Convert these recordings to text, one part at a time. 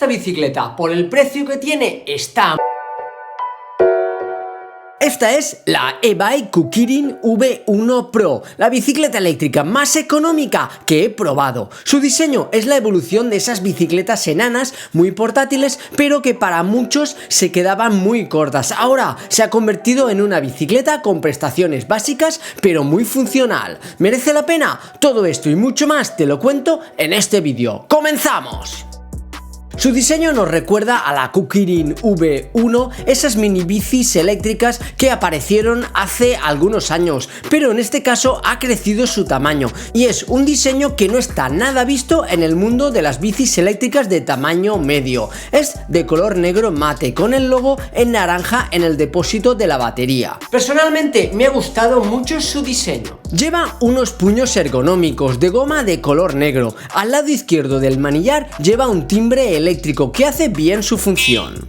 Esta bicicleta, por el precio que tiene, está... Esta es la e-bike Kukirin V1 Pro, la bicicleta eléctrica más económica que he probado. Su diseño es la evolución de esas bicicletas enanas, muy portátiles, pero que para muchos se quedaban muy cortas. Ahora se ha convertido en una bicicleta con prestaciones básicas, pero muy funcional. ¿Merece la pena? Todo esto y mucho más te lo cuento en este vídeo. ¡Comenzamos! Su diseño nos recuerda a la Kukirin V1, esas mini bicis eléctricas que aparecieron hace algunos años, pero en este caso ha crecido su tamaño y es un diseño que no está nada visto en el mundo de las bicis eléctricas de tamaño medio. Es de color negro mate, con el logo en naranja en el depósito de la batería. Personalmente me ha gustado mucho su diseño. Lleva unos puños ergonómicos de goma de color negro. Al lado izquierdo del manillar lleva un timbre eléctrico que hace bien su función.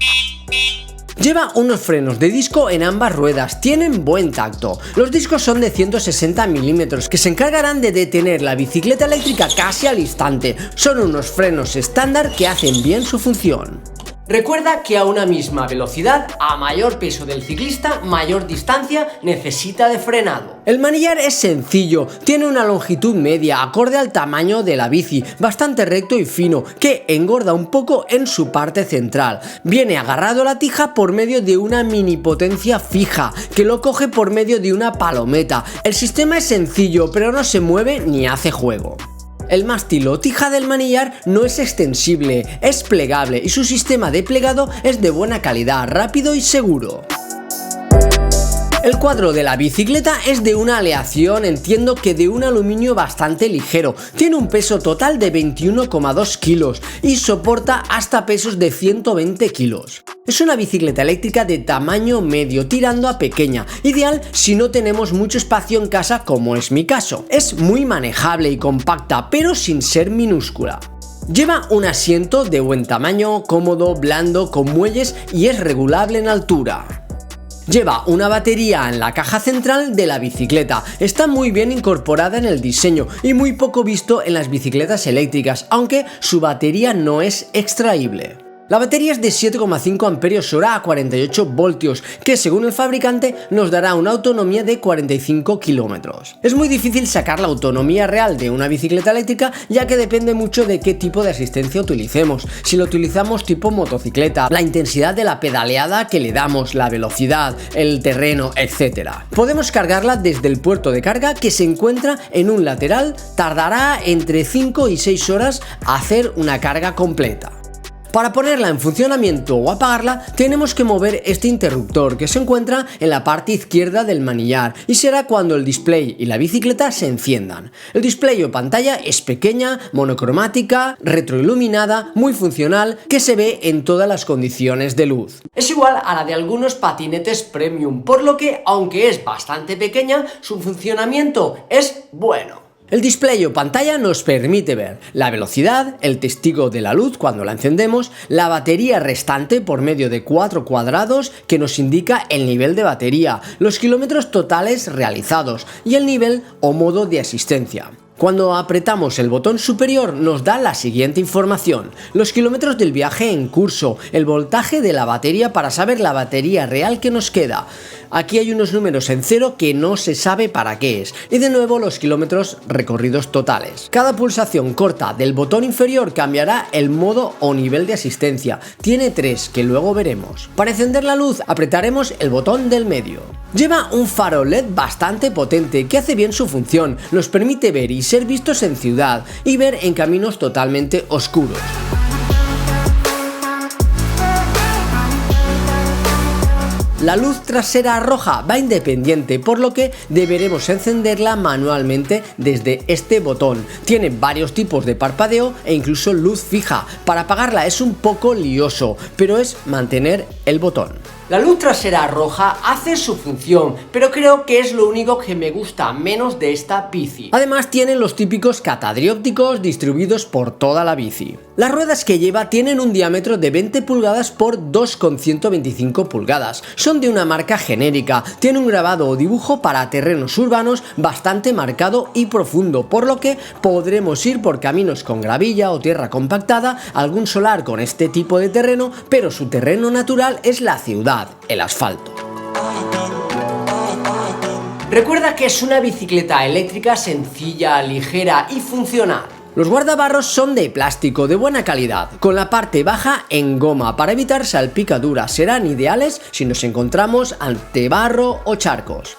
Lleva unos frenos de disco en ambas ruedas, tienen buen tacto. Los discos son de 160 milímetros que se encargarán de detener la bicicleta eléctrica casi al instante. Son unos frenos estándar que hacen bien su función. Recuerda que a una misma velocidad, a mayor peso del ciclista, mayor distancia necesita de frenado. El manillar es sencillo, tiene una longitud media acorde al tamaño de la bici, bastante recto y fino, que engorda un poco en su parte central. Viene agarrado a la tija por medio de una mini potencia fija, que lo coge por medio de una palometa. El sistema es sencillo, pero no se mueve ni hace juego. El mástil o tija del manillar no es extensible, es plegable y su sistema de plegado es de buena calidad, rápido y seguro. El cuadro de la bicicleta es de una aleación, entiendo que de un aluminio bastante ligero. Tiene un peso total de 21,2 kilos y soporta hasta pesos de 120 kilos. Es una bicicleta eléctrica de tamaño medio tirando a pequeña, ideal si no tenemos mucho espacio en casa como es mi caso. Es muy manejable y compacta, pero sin ser minúscula. Lleva un asiento de buen tamaño, cómodo, blando, con muelles y es regulable en altura. Lleva una batería en la caja central de la bicicleta, está muy bien incorporada en el diseño y muy poco visto en las bicicletas eléctricas, aunque su batería no es extraíble. La batería es de 7,5 amperios hora a 48 voltios, que según el fabricante nos dará una autonomía de 45 kilómetros. Es muy difícil sacar la autonomía real de una bicicleta eléctrica, ya que depende mucho de qué tipo de asistencia utilicemos. Si lo utilizamos tipo motocicleta, la intensidad de la pedaleada que le damos, la velocidad, el terreno, etc. Podemos cargarla desde el puerto de carga que se encuentra en un lateral, tardará entre 5 y 6 horas hacer una carga completa. Para ponerla en funcionamiento o apagarla tenemos que mover este interruptor que se encuentra en la parte izquierda del manillar y será cuando el display y la bicicleta se enciendan. El display o pantalla es pequeña, monocromática, retroiluminada, muy funcional, que se ve en todas las condiciones de luz. Es igual a la de algunos patinetes premium, por lo que aunque es bastante pequeña, su funcionamiento es bueno. El display o pantalla nos permite ver la velocidad, el testigo de la luz cuando la encendemos, la batería restante por medio de 4 cuadrados que nos indica el nivel de batería, los kilómetros totales realizados y el nivel o modo de asistencia. Cuando apretamos el botón superior nos da la siguiente información: los kilómetros del viaje en curso, el voltaje de la batería para saber la batería real que nos queda. Aquí hay unos números en cero que no se sabe para qué es, y de nuevo los kilómetros recorridos totales. Cada pulsación corta del botón inferior cambiará el modo o nivel de asistencia. Tiene 3 que luego veremos. Para encender la luz apretaremos el botón del medio. Lleva un faro LED bastante potente que hace bien su función, nos permite ver y ser vistos en ciudad y ver en caminos totalmente oscuros. La luz trasera roja va independiente, por lo que deberemos encenderla manualmente desde este botón. Tiene varios tipos de parpadeo e incluso luz fija. Para apagarla es un poco lioso, pero es mantener el botón. La luz trasera roja hace su función, pero creo que es lo único que me gusta menos de esta bici. Además tiene los típicos catadiópticos distribuidos por toda la bici. Las ruedas que lleva tienen un diámetro de 20 pulgadas por 2,125 pulgadas. Son de una marca genérica, tiene un grabado o dibujo para terrenos urbanos bastante marcado y profundo, por lo que podremos ir por caminos con gravilla o tierra compactada, algún solar con este tipo de terreno, pero su terreno natural es la ciudad, el asfalto. Recuerda que es una bicicleta eléctrica sencilla, ligera y funcional. Los guardabarros son de plástico de buena calidad, con la parte baja en goma para evitar salpicaduras. Serán ideales si nos encontramos ante barro o charcos.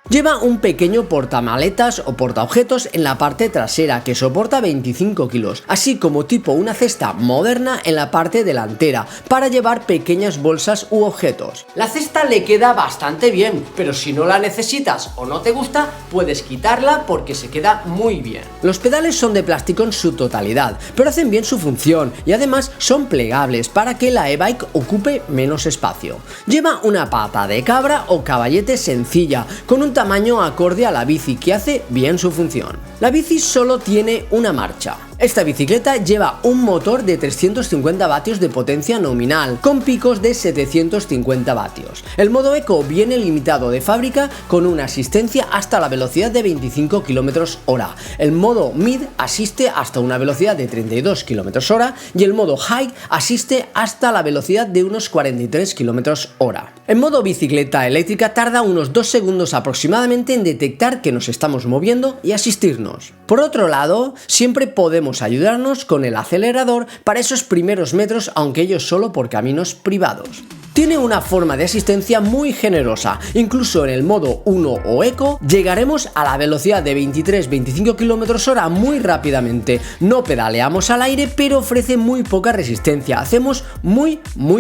Lleva un pequeño portamaletas o portaobjetos en la parte trasera que soporta 25 kilos, así como tipo una cesta moderna en la parte delantera para llevar pequeñas bolsas u objetos. La cesta le queda bastante bien, pero si no la necesitas o no te gusta, puedes quitarla porque se queda muy bien. Los pedales son de plástico en su totalidad, pero hacen bien su función y además son plegables para que la e-bike ocupe menos espacio. Lleva una pata de cabra o caballete sencilla, con un tamaño acorde a la bici que hace bien su función. La bici solo tiene una marcha. Esta bicicleta lleva un motor de 350 vatios de potencia nominal, con picos de 750 vatios. El modo eco viene limitado de fábrica con una asistencia hasta la velocidad de 25 km/h. El modo mid asiste hasta una velocidad de 32 km/h y el modo high asiste hasta la velocidad de unos 43 km/h. En modo bicicleta eléctrica tarda unos 2 segundos aproximadamente en detectar que nos estamos moviendo y asistirnos. Por otro lado, siempre podemos ayudarnos con el acelerador para esos primeros metros, aunque ello solo por caminos privados. Tiene una forma de asistencia muy generosa, incluso en el modo 1 o eco llegaremos a la velocidad de 23-25 km/h muy rápidamente. No pedaleamos al aire, pero ofrece muy poca resistencia, hacemos muy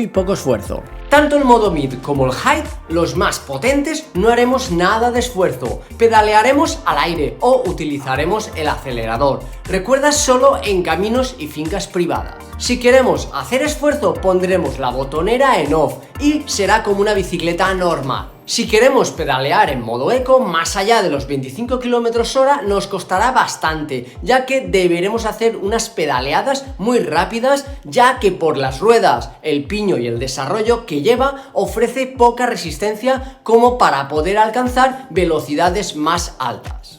poco esfuerzo. Tanto el modo mid como el high, los más potentes, no haremos nada de esfuerzo, pedalearemos al aire o utilizaremos el acelerador. Recuerda, solo en caminos y fincas privadas. Si queremos hacer esfuerzo, pondremos la botonera en off y será como una bicicleta normal. Si queremos pedalear en modo eco, más allá de los 25 km/h nos costará bastante, ya que deberemos hacer unas pedaleadas muy rápidas, ya que por las ruedas, el piño y el desarrollo que lleva ofrece poca resistencia como para poder alcanzar velocidades más altas.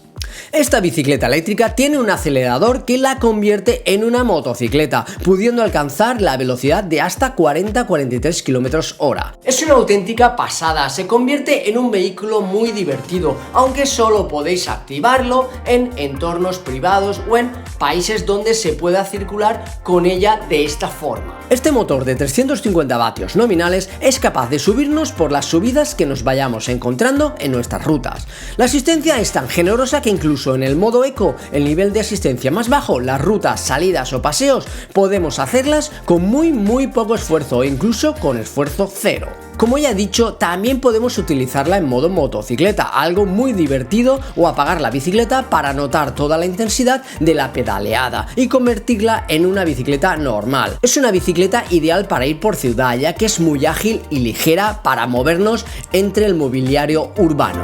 Esta bicicleta eléctrica tiene un acelerador que la convierte en una motocicleta, pudiendo alcanzar la velocidad de hasta 40-43 km/h. Es una auténtica pasada, se convierte en un vehículo muy divertido, aunque solo podéis activarlo en entornos privados o en países donde se pueda circular con ella de esta forma. Este motor de 350 vatios nominales es capaz de subirnos por las subidas que nos vayamos encontrando en nuestras rutas. La asistencia es tan generosa que incluso en el modo eco, el nivel de asistencia más bajo, las rutas, salidas o paseos, podemos hacerlas con muy poco esfuerzo e incluso con esfuerzo cero. Como ya he dicho, también podemos utilizarla en modo motocicleta, algo muy divertido, o apagar la bicicleta para notar toda la intensidad de la pedaleada y convertirla en una bicicleta normal. Es una bicicleta ideal para ir por ciudad, ya que es muy ágil y ligera para movernos entre el mobiliario urbano.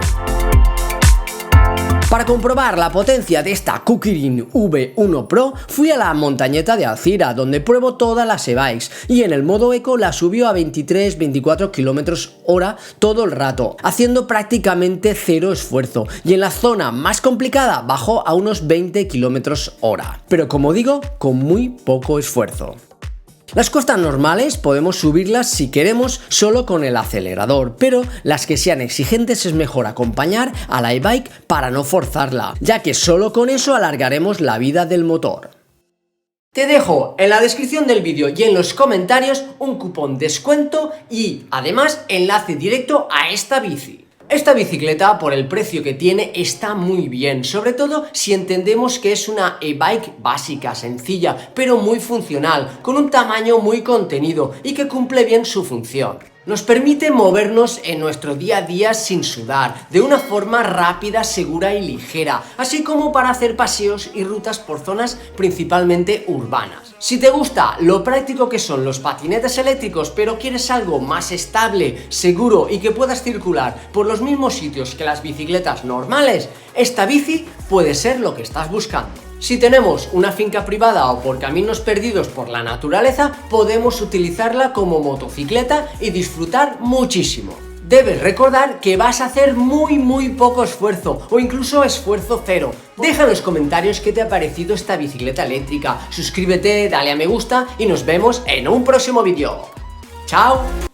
Para comprobar la potencia de esta Kukirin V1 Pro, fui a la montañeta de Alcira, donde pruebo todas las e-bikes, y en el modo eco la subió a 23-24 km/h todo el rato, haciendo prácticamente cero esfuerzo, y en la zona más complicada bajó a unos 20 km/h, pero como digo, con muy poco esfuerzo. Las costas normales podemos subirlas si queremos solo con el acelerador, pero las que sean exigentes es mejor acompañar a la e-bike para no forzarla, ya que solo con eso alargaremos la vida del motor. Te dejo en la descripción del vídeo y en los comentarios un cupón descuento y además enlace directo a esta bici. Esta bicicleta, por el precio que tiene, está muy bien, sobre todo si entendemos que es una e-bike básica, sencilla, pero muy funcional, con un tamaño muy contenido y que cumple bien su función. Nos permite movernos en nuestro día a día sin sudar, de una forma rápida, segura y ligera, así como para hacer paseos y rutas por zonas principalmente urbanas. Si te gusta lo práctico que son los patinetes eléctricos, pero quieres algo más estable, seguro y que puedas circular por los mismos sitios que las bicicletas normales, esta bici puede ser lo que estás buscando. Si tenemos una finca privada o por caminos perdidos por la naturaleza, podemos utilizarla como motocicleta y disfrutar muchísimo. Debes recordar que vas a hacer muy poco esfuerzo o incluso esfuerzo cero. Deja en los comentarios qué te ha parecido esta bicicleta eléctrica, suscríbete, dale a me gusta y nos vemos en un próximo vídeo. ¡Chao!